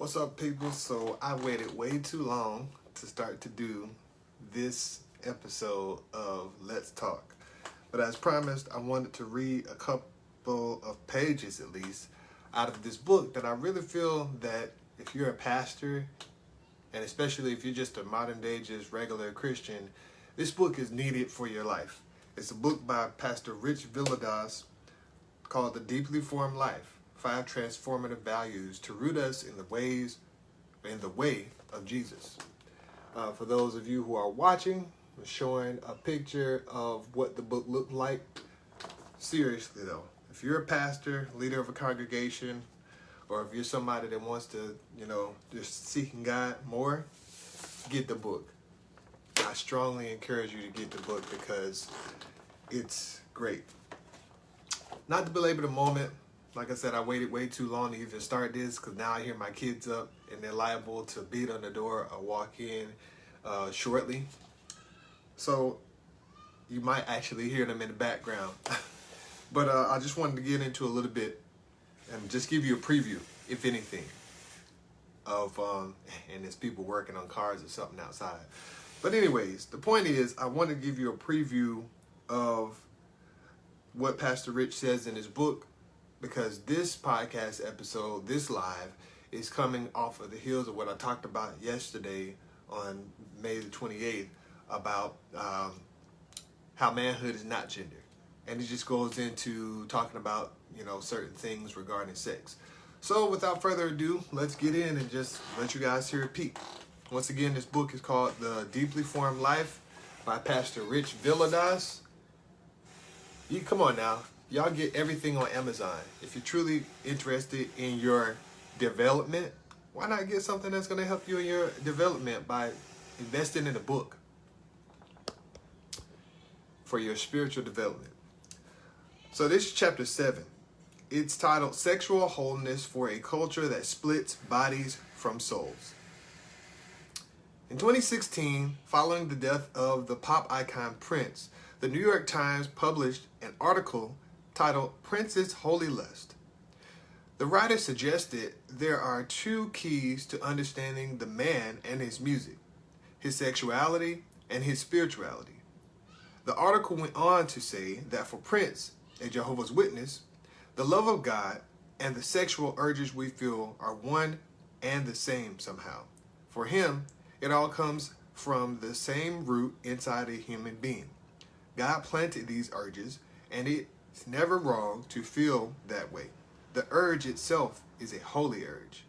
What's up, people? So I waited way too long to start to do this episode of Let's Talk. But as promised, I wanted to read a couple of pages at least out of this book that I really feel that if you're a pastor, and especially if you're just a modern day, just regular Christian, this book is needed for your life. It's a book by Pastor Rich Villadas called The Deeply Formed Life: 5 Transformative Values to Root Us in the Way of Jesus. For those of you who are watching, I'm showing a picture of what the book looked like. Seriously though, if you're a pastor, leader of a congregation, or if you're somebody that wants to, just seeking God more, get the book. I strongly encourage you to get the book because it's great. Not to belabor the moment, like I said, I waited way too long to even start this because now I hear my kids up and they're liable to beat on the door or walk in shortly. So you might actually hear them in the background. But I just wanted to get into a little bit and just give you a preview, if anything, of, and there's people working on cars or something outside. But anyways, the point is I want to give you a preview of what Pastor Rich says in his book, because this podcast episode, this live, is coming off of the heels of what I talked about yesterday on May the 28th about how manhood is not gender. And it just goes into talking about, certain things regarding sex. So without further ado, let's get in and just let you guys hear a peek. Once again, this book is called The Deeply Formed Life by Pastor Rich Villadas. Come on now. Y'all get everything on Amazon. If you're truly interested in your development, why not get something that's going to help you in your development by investing in a book for your spiritual development? So this is chapter 7. It's titled Sexual Wholeness for a Culture That Splits Bodies from Souls. In 2016, following the death of the pop icon Prince, the New York Times published an article titled Prince's Holy Lust. The writer suggested there are 2 keys to understanding the man and his music: his sexuality and his spirituality. The article went on to say that for Prince, a Jehovah's Witness, the love of God and the sexual urges we feel are one and the same somehow. For him, it all comes from the same root inside a human being. God planted these urges, and it's never wrong to feel that way. The urge itself is a holy urge.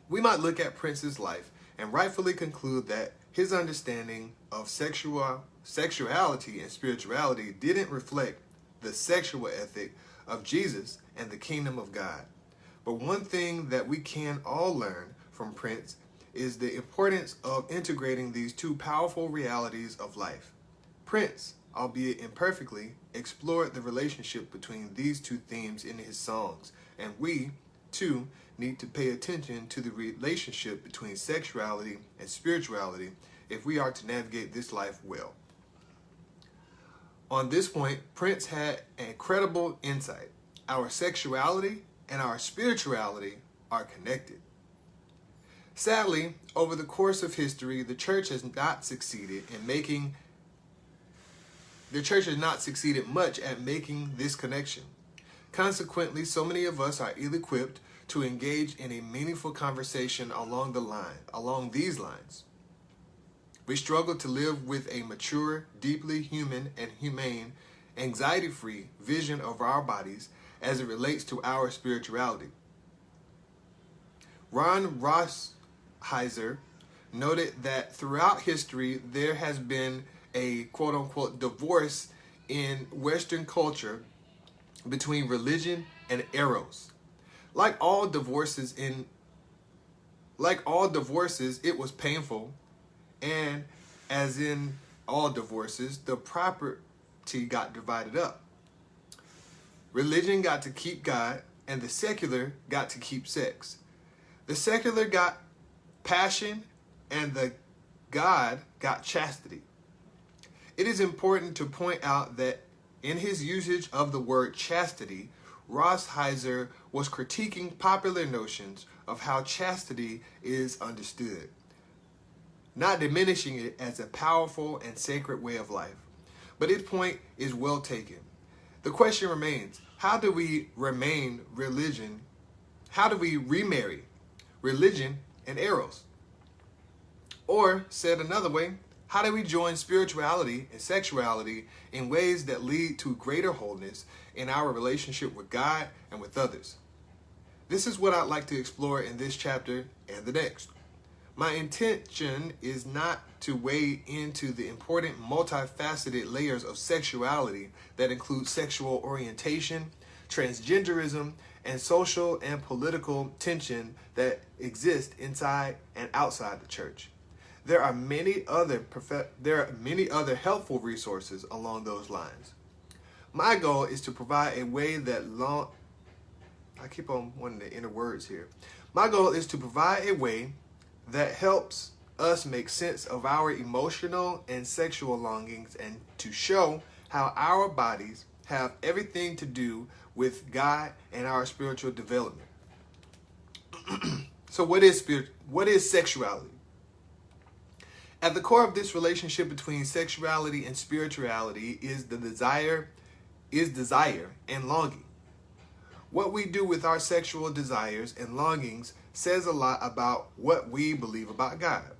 We might look at Prince's life and rightfully conclude that his understanding of sexuality and spirituality didn't reflect the sexual ethic of Jesus and the kingdom of God. But one thing that we can all learn from Prince is the importance of integrating these 2 powerful realities of life. Prince, albeit imperfectly, explored the relationship between these 2 themes in his songs, and we, too, need to pay attention to the relationship between sexuality and spirituality if we are to navigate this life well. On this point, Prince had an incredible insight. Our sexuality and our spirituality are connected. Sadly, over the course of history, the church has not succeeded much at making this connection. Consequently, so many of us are ill-equipped to engage in a meaningful conversation along these lines. We struggle to live with a mature, deeply human and humane, anxiety-free vision of our bodies as it relates to our spirituality. Ron Rossheiser noted that throughout history there has been a quote-unquote divorce in Western culture between religion and eros. Like all divorces, it was painful, and as in all divorces, the property got divided up. Religion got to keep God, and the secular got to keep sex. The secular got passion, and the God got chastity. It is important to point out that in his usage of the word chastity, Ross Heiser was critiquing popular notions of how chastity is understood, not diminishing it as a powerful and sacred way of life. But his point is well taken. The question remains, how do we remarry religion and eros? Or, said another way, how do we join spirituality and sexuality in ways that lead to greater wholeness in our relationship with God and with others? This is what I'd like to explore in this chapter and the next. My intention is not to wade into the important multifaceted layers of sexuality that include sexual orientation, transgenderism, and social and political tension that exist inside and outside the church. There are many other helpful resources along those lines. My goal is to provide a way that I keep on wanting the inner words here. My goal is to provide a way that helps us make sense of our emotional and sexual longings, and to show how our bodies have everything to do with God and our spiritual development. So what is sexuality? At the core of this relationship between sexuality and spirituality is desire and longing. What we do with our sexual desires and longings says a lot about what we believe about God.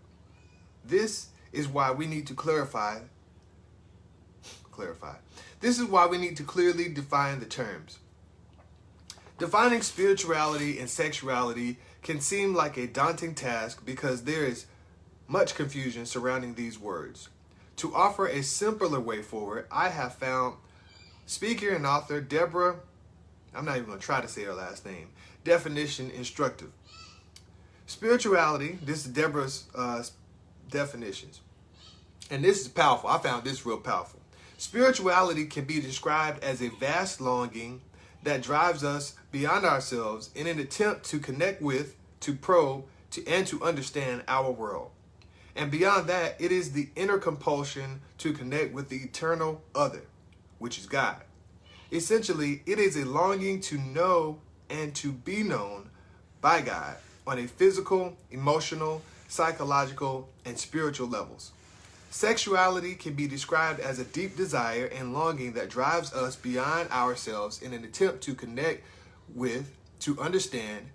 This is why we need to clarify. This is why we need to clearly define the terms. Defining spirituality and sexuality can seem like a daunting task because there is much confusion surrounding these words. To offer a simpler way forward, I have found speaker and author Deborah, I'm not even going to try to say her last name, definition instructive. Spirituality, this is Deborah's definitions. And this is powerful. I found this real powerful. Spirituality can be described as a vast longing that drives us beyond ourselves in an attempt to connect with, to probe, and to understand our world. And beyond that, it is the inner compulsion to connect with the eternal other, which is God. Essentially, it is a longing to know and to be known by God on a physical, emotional, psychological, and spiritual levels. Sexuality can be described as a deep desire and longing that drives us beyond ourselves in an attempt to connect with, to understand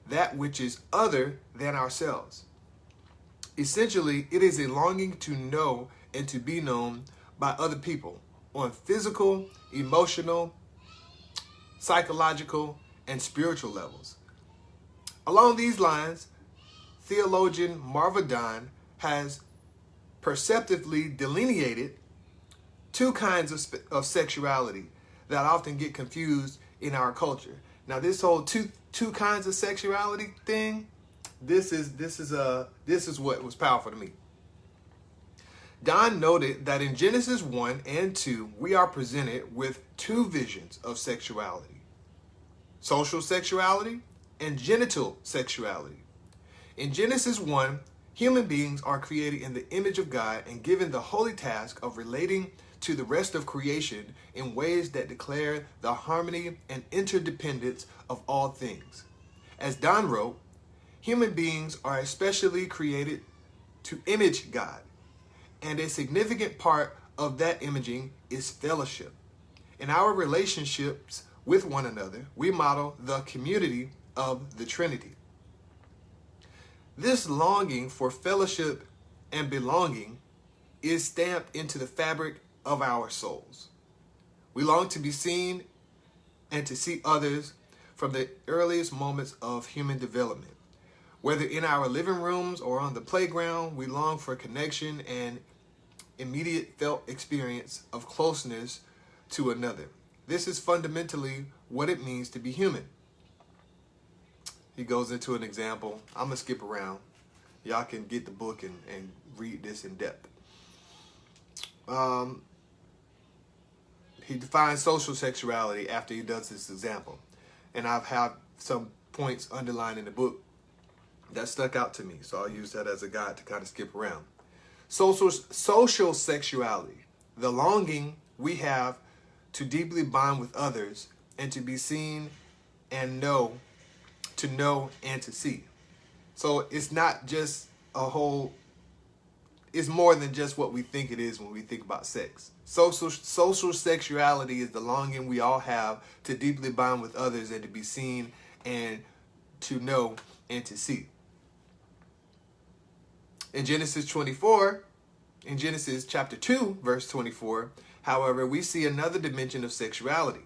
that which is other than ourselves. Essentially, it is a longing to know and to be known by other people on physical, emotional, psychological, and spiritual levels. Along these lines, theologian Marva Don has perceptively delineated two kinds of sexuality that often get confused in our culture. Now, this whole two kinds of sexuality thing, this is what was powerful to me. Don noted that in Genesis 1 and 2, we are presented with two visions of sexuality: social sexuality and genital sexuality. In Genesis 1, human beings are created in the image of God and given the holy task of relating to the rest of creation in ways that declare the harmony and interdependence of all things. As Don wrote, human beings are especially created to image God, and a significant part of that imaging is fellowship. In our relationships with one another, we model the community of the Trinity. This longing for fellowship and belonging is stamped into the fabric of our souls. We long to be seen and to see others from the earliest moments of human development. Whether in our living rooms or on the playground, we long for connection and immediate felt experience of closeness to another. This is fundamentally what it means to be human. He goes into an example. I'm going to skip around. Y'all can get the book and read this in depth. He defines social sexuality after he does this example. And I've had some points underlined in the book that stuck out to me. So I'll use that as a guide to kind of skip around. Social sexuality, the longing we have to deeply bond with others and to be seen and know, to know and to see. So it's not just it's more than just what we think it is when we think about sex. Social sexuality is the longing we all have to deeply bond with others and to be seen and to know and to see. In Genesis chapter 2, verse 24, however, we see another dimension of sexuality.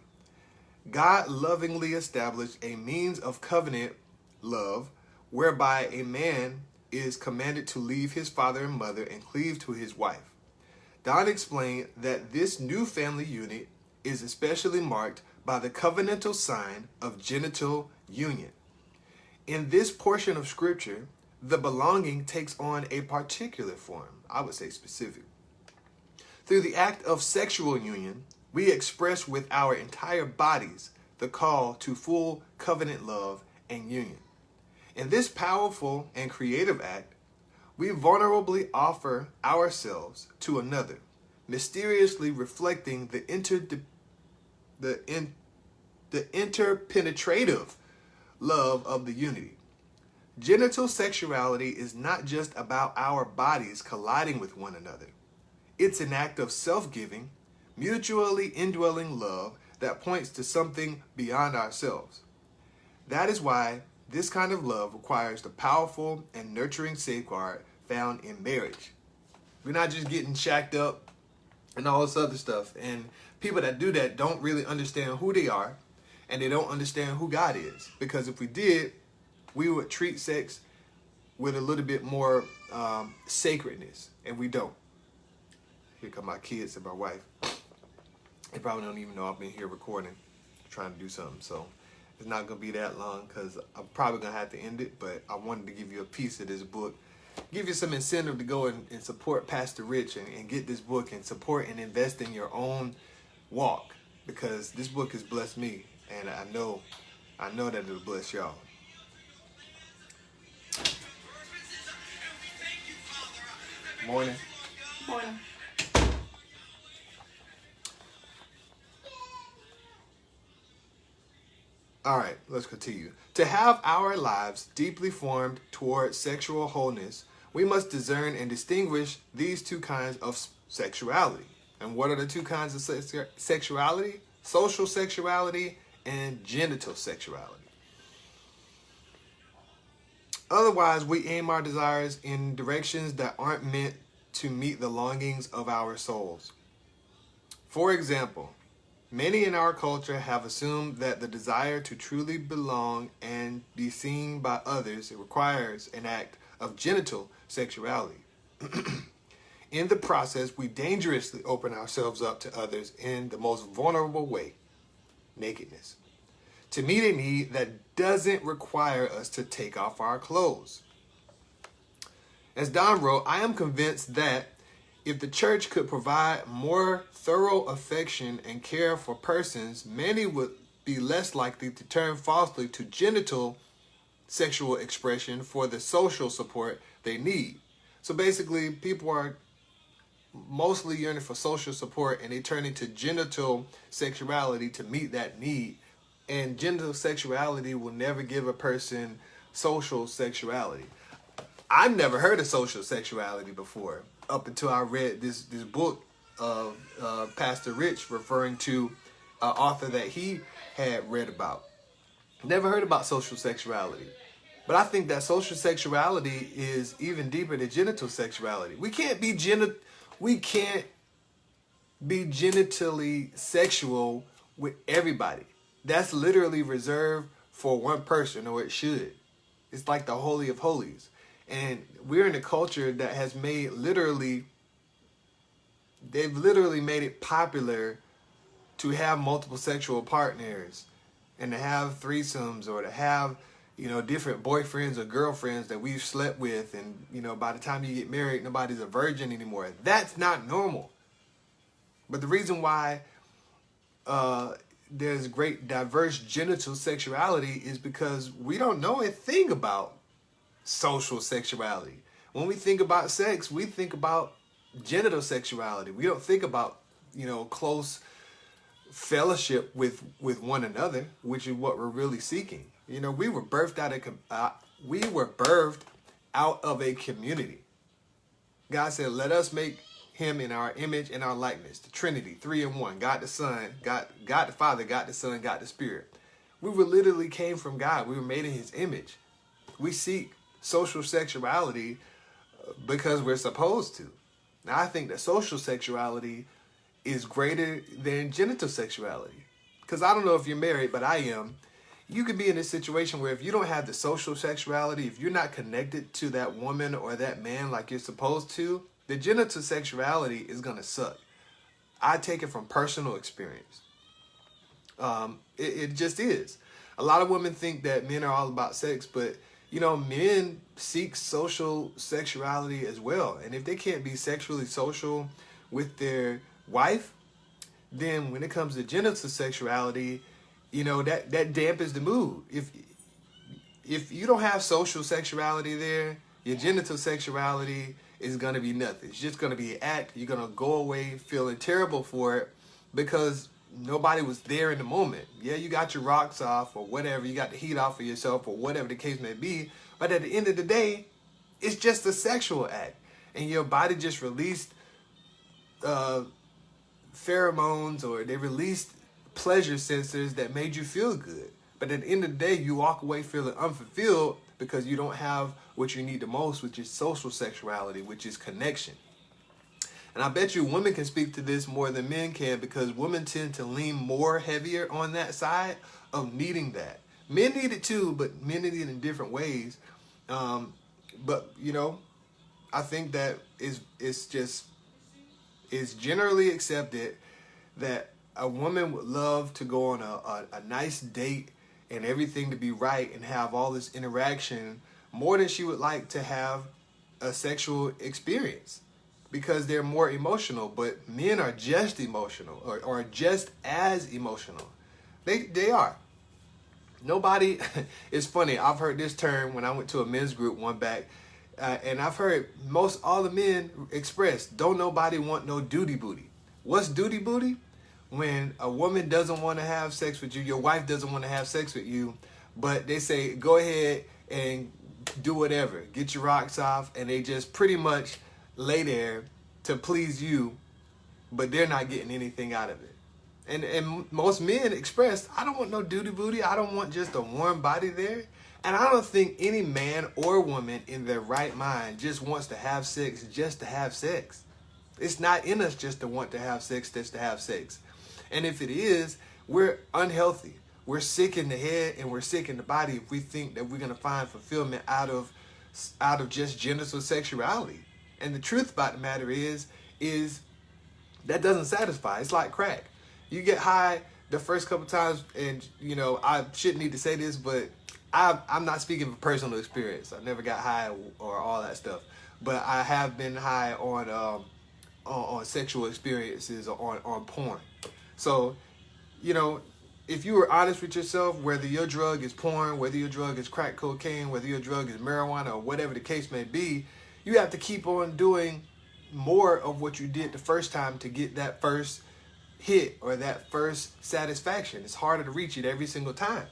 God lovingly established a means of covenant love whereby a man is commanded to leave his father and mother and cleave to his wife. Don explained that this new family unit is especially marked by the covenantal sign of genital union. In this portion of scripture, the belonging takes on a particular form, I would say specific. Through the act of sexual union, we express with our entire bodies the call to full covenant love and union. In this powerful and creative act, we vulnerably offer ourselves to another, mysteriously reflecting the interpenetrative love of the unity. Genital sexuality is not just about our bodies colliding with one another. It's an act of self-giving, mutually indwelling love that points to something beyond ourselves. That is why this kind of love requires the powerful and nurturing safeguard found in marriage. We're not just getting shacked up and all this other stuff. And people that do that don't really understand who they are, and they don't understand who God is. Because if we did, we would treat sex with a little bit more sacredness, and we don't. Here come my kids and my wife. They probably don't even know I've been here recording, trying to do something. So it's not going to be that long because I'm probably going to have to end it. But I wanted to give you a piece of this book, give you some incentive to go and support Pastor Rich and get this book and support and invest in your own walk, because this book has blessed me, and I know that it'll bless y'all. Morning. Morning. All right, let's continue. To have our lives deeply formed toward sexual wholeness, we must discern and distinguish these two kinds of sexuality. And what are the two kinds of sexuality? Social sexuality and genital sexuality. Otherwise, we aim our desires in directions that aren't meant to meet the longings of our souls. For example, many in our culture have assumed that the desire to truly belong and be seen by others requires an act of genital sexuality. In the process, we dangerously open ourselves up to others in the most vulnerable way, nakedness, to meet a need that doesn't require us to take off our clothes. As Don wrote, I am convinced that if the church could provide more thorough affection and care for persons, many would be less likely to turn falsely to genital sexual expression for the social support they need. So basically, people are mostly yearning for social support, and they turn into genital sexuality to meet that need. And genital sexuality will never give a person social sexuality. I've never heard of social sexuality before up until I read this book of Pastor Rich referring to an author that he had read about. Never heard about social sexuality. But I think that social sexuality is even deeper than genital sexuality. We can't be genitally sexual with everybody. That's literally reserved for one person, or it should. It's like the Holy of Holies. And we're in a culture that has they've literally made it popular to have multiple sexual partners and to have threesomes, or to have, different boyfriends or girlfriends that we've slept with. And, by the time you get married, nobody's a virgin anymore. That's not normal. But the reason why there's great diverse genital sexuality is because we don't know a thing about social sexuality. When we think about sex, we think about genital sexuality. We don't think about, close fellowship with one another, which is what we're really seeking. You know, we were birthed out of a community. God said, let us make him in our image and our likeness. The Trinity, 3 in 1. God the Son, God the Father, God the Son, God the Spirit. We were literally came from God. We were made in his image. We seek social sexuality because we're supposed to. Now, I think that social sexuality is greater than genital sexuality. Because I don't know if you're married, but I am. You could be in a situation where if you don't have the social sexuality, if you're not connected to that woman or that man like you're supposed to, the genital sexuality is going to suck. I take it from personal experience. It just is. A lot of women think that men are all about sex, but you know, men seek social sexuality as well. And if they can't be sexually social with their wife, then when it comes to genital sexuality, you know, that dampens the mood. If you don't have social sexuality there, your genital sexuality is going to be nothing. It's just going to be an act. You're going to go away feeling terrible for it because nobody was there in the moment. Yeah, you got your rocks off or whatever. You got the heat off of yourself or whatever the case may be. But at the end of the day, it's just a sexual act. And your body just released pheromones, or they released pleasure sensors that made you feel good. But at the end of the day, you walk away feeling unfulfilled because you don't have what you need the most, which is social sexuality, which is connection. And I bet you women can speak to this more than men can, because women tend to lean more heavier on that side of needing that. Men need it too, but men need it in different ways. But, you know, I think that it's generally accepted that a woman would love to go on a nice date and everything to be right and have all this interaction more than she would like to have a sexual experience, because they're more emotional. But men are just emotional, or just as emotional. They are. Nobody, it's funny, I've heard this term when I went to a men's group one back, and I've heard all the men express, don't nobody want no duty booty. What's duty booty? When a woman doesn't want to have sex with you, your wife doesn't want to have sex with you, but they say, go ahead and do whatever. Get your rocks off, and they just pretty much lay there to please you, but they're not getting anything out of it. And most men express, I don't want no duty booty. I don't want just a warm body there. And I don't think any man or woman in their right mind just wants to have sex just to have sex. It's not in us just to want to have sex just to have sex. And if it is, we're unhealthy. We're sick in the head and we're sick in the body if we think that we're going to find fulfillment out of just genital sexuality. And the truth about the matter is that doesn't satisfy. It's like crack. You get high the first couple times, and you know, I shouldn't need to say this, but I'm not speaking from personal experience. I never got high or all that stuff, but I have been high on sexual experiences or on porn. So, you know, if you were honest with yourself, whether your drug is porn, whether your drug is crack cocaine, whether your drug is marijuana, or whatever the case may be, you have to keep on doing more of what you did the first time to get that first hit or that first satisfaction. It's harder to reach it every single time.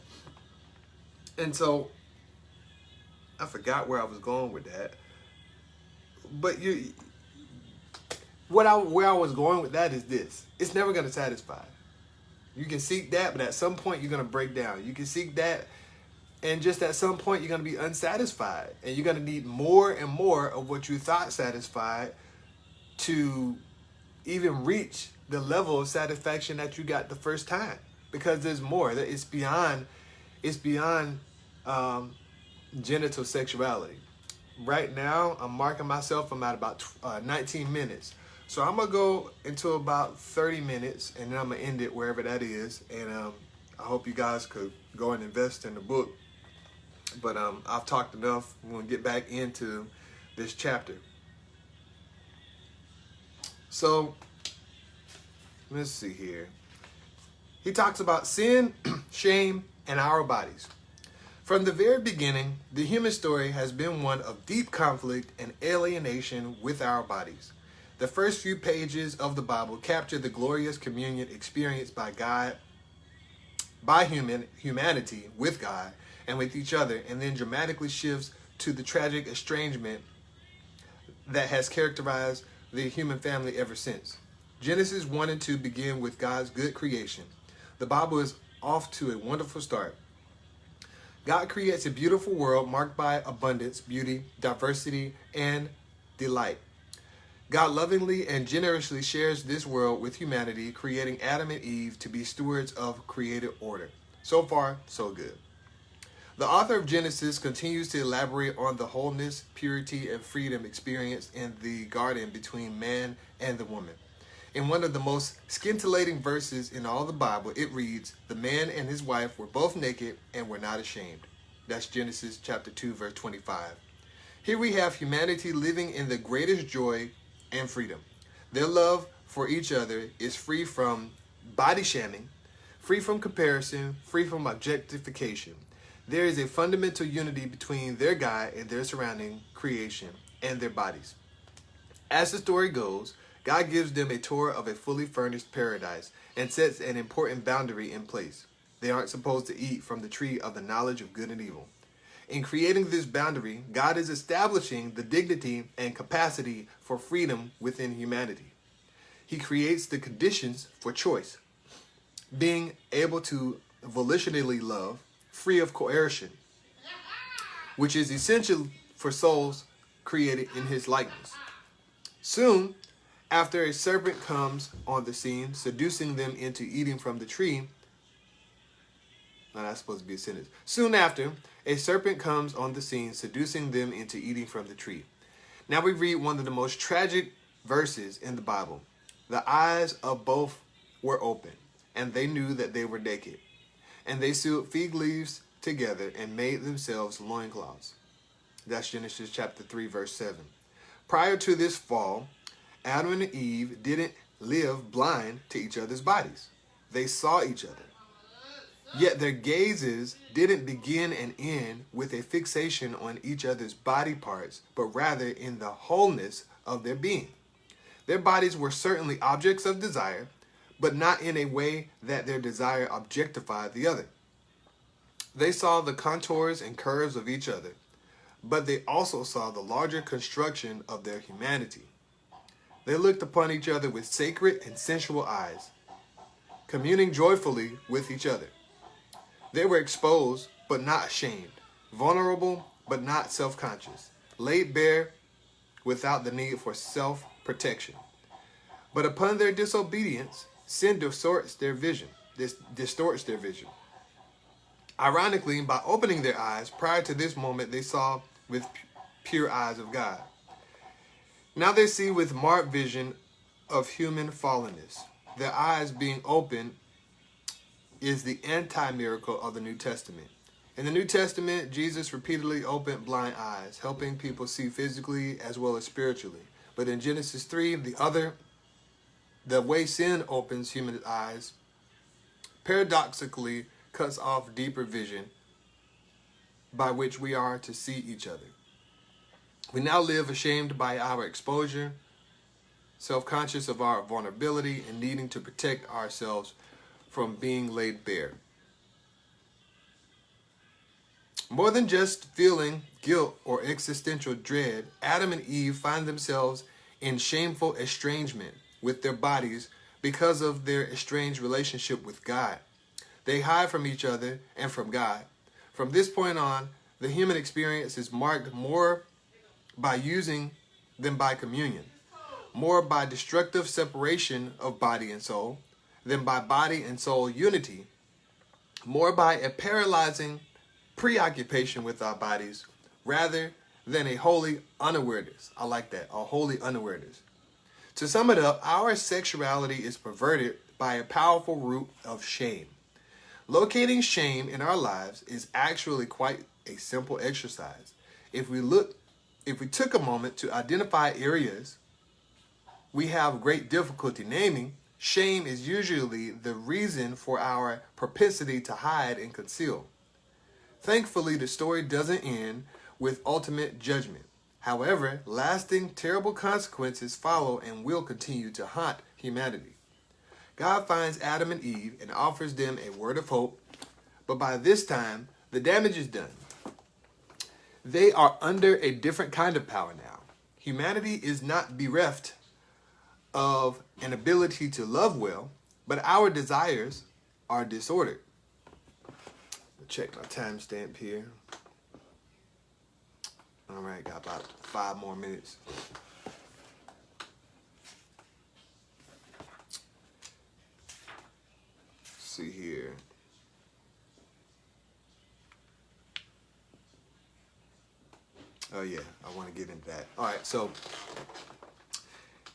And so I forgot where I was going with that. But where I was going with that is this. It's never going to satisfy. You can seek that, but at some point you're going to break down. You can seek that, and just at some point you're going to be unsatisfied. And you're going to need more and more of what you thought satisfied to even reach the level of satisfaction that you got the first time. Because there's more. It's beyond genital sexuality. Right now, I'm marking myself. I'm at about 19 minutes. So I'm going to go into about 30 minutes, and then I'm going to end it wherever that is. And I hope you guys could go and invest in the book. But I've talked enough. We're going to get back into this chapter. So, let's see here. He talks about sin, shame, and our bodies. From the very beginning, the human story has been one of deep conflict and alienation with our bodies. The first few pages of the Bible capture the glorious communion experienced by God, by humanity with God and with each other, and then dramatically shifts to the tragic estrangement that has characterized the human family ever since. Genesis 1 and 2 begin with God's good creation. The Bible is off to a wonderful start. God creates a beautiful world marked by abundance, beauty, diversity, and delight. God lovingly and generously shares this world with humanity, creating Adam and Eve to be stewards of created order. So far, so good. The author of Genesis continues to elaborate on the wholeness, purity, and freedom experienced in the garden between man and the woman. In one of the most scintillating verses in all the Bible, it reads, "The man and his wife were both naked and were not ashamed." That's Genesis chapter 2, verse 25. Here we have humanity living in the greatest joy and freedom. Their love for each other is free from body shaming, free from comparison, free from objectification. There is a fundamental unity between their God and their surrounding creation and their bodies. As the story goes, God gives them a tour of a fully furnished paradise and sets an important boundary in place. They aren't supposed to eat from the tree of the knowledge of good and evil. In creating this boundary, God is establishing the dignity and capacity for freedom within humanity. He creates the conditions for choice, being able to volitionally love, free of coercion, which is essential for souls created in his likeness. Soon, after a serpent comes on the scene, seducing them into eating from the tree. No, that's supposed to be a sentence. Soon after, a serpent comes on the scene, seducing them into eating from the tree. Now we read one of the most tragic verses in the Bible. The eyes of both were open, and they knew that they were naked. And they sewed fig leaves together and made themselves loincloths. That's Genesis chapter 3, verse 7. Prior to this fall, Adam and Eve didn't live blind to each other's bodies. They saw each other. Yet their gazes didn't begin and end with a fixation on each other's body parts, but rather in the wholeness of their being. Their bodies were certainly objects of desire, but not in a way that their desire objectified the other. They saw the contours and curves of each other, but they also saw the larger construction of their humanity. They looked upon each other with sacred and sensual eyes, communing joyfully with each other. They were exposed, but not ashamed, vulnerable, but not self-conscious, laid bare without the need for self-protection. But upon their disobedience, sin distorts their vision. Ironically, by opening their eyes, prior to this moment, they saw with pure eyes of God. Now they see with marked vision of human fallenness. Their eyes being open is the anti-miracle of the New Testament. In the New Testament, Jesus repeatedly opened blind eyes, helping people see physically as well as spiritually. But in Genesis 3, the way sin opens human eyes paradoxically cuts off deeper vision by which we are to see each other. We now live ashamed by our exposure, self-conscious of our vulnerability, and needing to protect ourselves from being laid bare. More than just feeling guilt or existential dread, Adam and Eve find themselves in shameful estrangement with their bodies because of their estranged relationship with God. They hide from each other and from God. From this point on, the human experience is marked more by using than by communion, more by destructive separation of body and soul than by body and soul unity, more by a paralyzing preoccupation with our bodies rather than a holy unawareness. I like that, a holy unawareness. To sum it up, our sexuality is perverted by a powerful root of shame. Locating shame in our lives is actually quite a simple exercise. If we took a moment to identify areas we have great difficulty naming, shame is usually the reason for our propensity to hide and conceal. Thankfully, the story doesn't end with ultimate judgment. However, lasting terrible consequences follow and will continue to haunt humanity. God finds Adam and Eve and offers them a word of hope, but by this time, the damage is done. They are under a different kind of power now. Humanity is not bereft of an ability to love well, but our desires are disordered. Check my timestamp here. All right, got about 5 more minutes. Let's see here. Oh yeah, I want to get into that. All right, so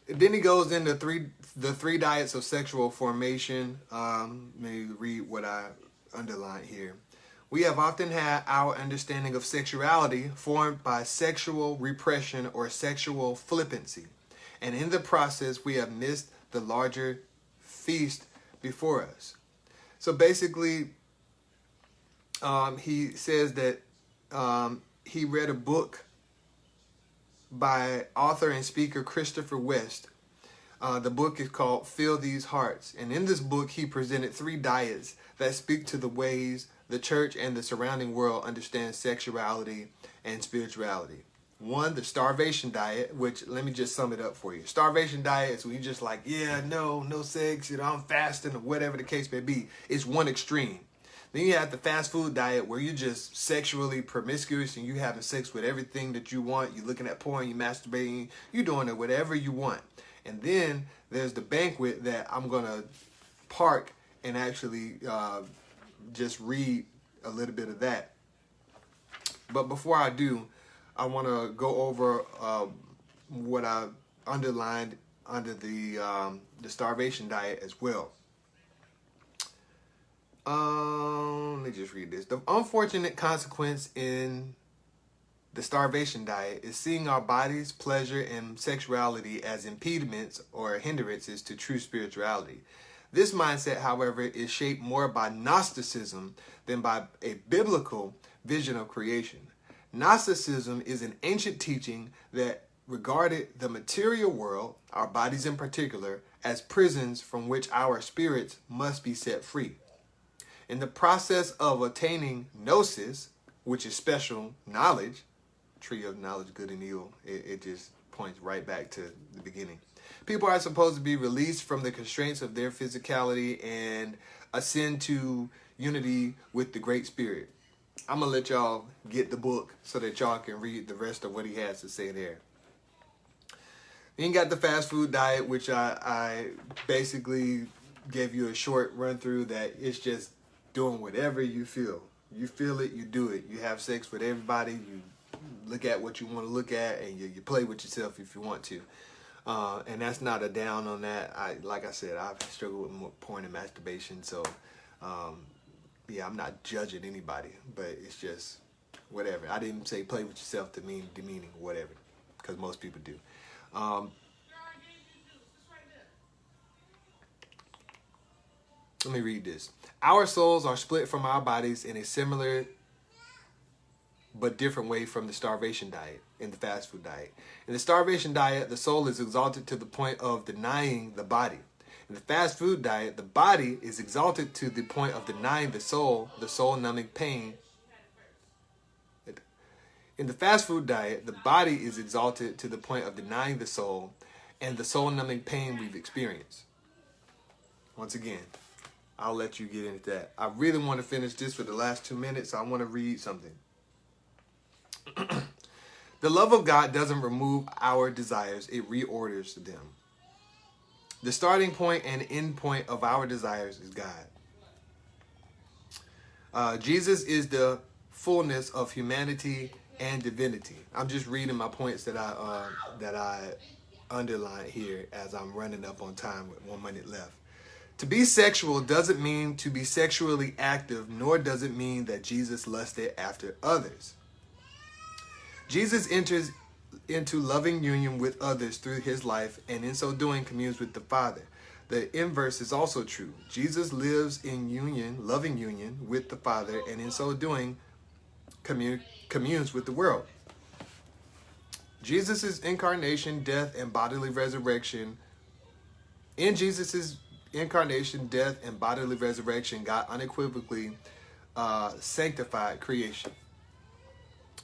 then he goes into the three diets of sexual formation. Let me read what I underlined here. We have often had our understanding of sexuality formed by sexual repression or sexual flippancy. And in the process, we have missed the larger feast before us. So basically, he says that he read a book by author and speaker Christopher West. The book is called Fill These Hearts. And in this book, he presented 3 diets that speak to the ways the church and the surrounding world understand sexuality and spirituality. 1, the Starvation Diet, which, let me just sum it up for you. Starvation Diet is when you're just like, yeah, no sex, I'm fasting, or whatever the case may be. It's one extreme. Then you have the fast food diet where you're just sexually promiscuous and you having sex with everything that you want. You're looking at porn, you're masturbating, you're doing it whatever you want. And then there's the banquet that I'm going to park and actually just read a little bit of that. But before I do, I want to go over what I underlined under the Starvation Diet as well. Let me just read this. The unfortunate consequence in the Starvation Diet is seeing our bodies, pleasure, and sexuality as impediments or hindrances to true spirituality. This mindset, however, is shaped more by Gnosticism than by a biblical vision of creation. Gnosticism is an ancient teaching that regarded the material world, our bodies in particular, as prisons from which our spirits must be set free. In the process of attaining gnosis, which is special knowledge, tree of knowledge, good and evil, it just points right back to the beginning. People are supposed to be released from the constraints of their physicality and ascend to unity with the Great Spirit. I'm going to let y'all get the book so that y'all can read the rest of what he has to say there. Then you got the fast food diet, which I basically gave you a short run through that it's just doing whatever you feel. You feel it, you do it. You have sex with everybody. You look at what you want to look at, and you play with yourself if you want to. And that's not a down on that. Like I said, I've struggled with porn and masturbation, so yeah, I'm not judging anybody, but it's just whatever. I didn't say play with yourself to mean demeaning, whatever, because most people do. Let me read this. Our souls are split from our bodies in a similar but different way from the Starvation Diet in the fast food diet. In the Starvation Diet, the soul is exalted to the point of denying the body. In the fast food diet, the body is exalted to the point of denying the soul-numbing pain. In the fast food diet, the body is exalted to the point of denying the soul and the soul-numbing pain we've experienced. Once again, I'll let you get into that. I really want to finish this for the last 2 minutes, so I want to read something. The love of God doesn't remove our desires, it reorders them. The starting point and end point of our desires is God. Jesus is the fullness of humanity and divinity. I'm just reading my points that I underlined here as I'm running up on time with 1 minute left. To be sexual doesn't mean to be sexually active, nor does it mean that Jesus lusted after others. Jesus enters into loving union with others through his life, and in so doing communes with the Father. The inverse is also true. Jesus lives in union, loving union with the Father, and in so doing communes with the world. Jesus' incarnation, death, and bodily resurrection. In Jesus' incarnation, death, and bodily resurrection, God unequivocally sanctified creation.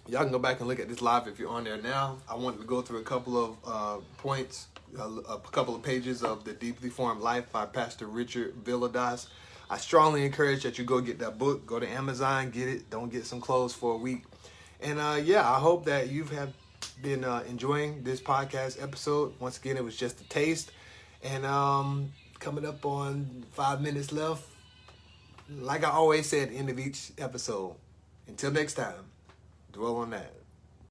Y'all can go back and look at this live if you're on there now. I wanted to go through a couple of points, a couple of pages of The Deeply Formed Life by Pastor Richard Villadas. I strongly encourage that you go get that book. Go to Amazon, get it. Don't get some clothes for a week. And yeah, I hope that you have been enjoying this podcast episode. Once again, it was just a taste. And coming up on 5 minutes left. Like I always say at the end of each episode, until next time, dwell on that.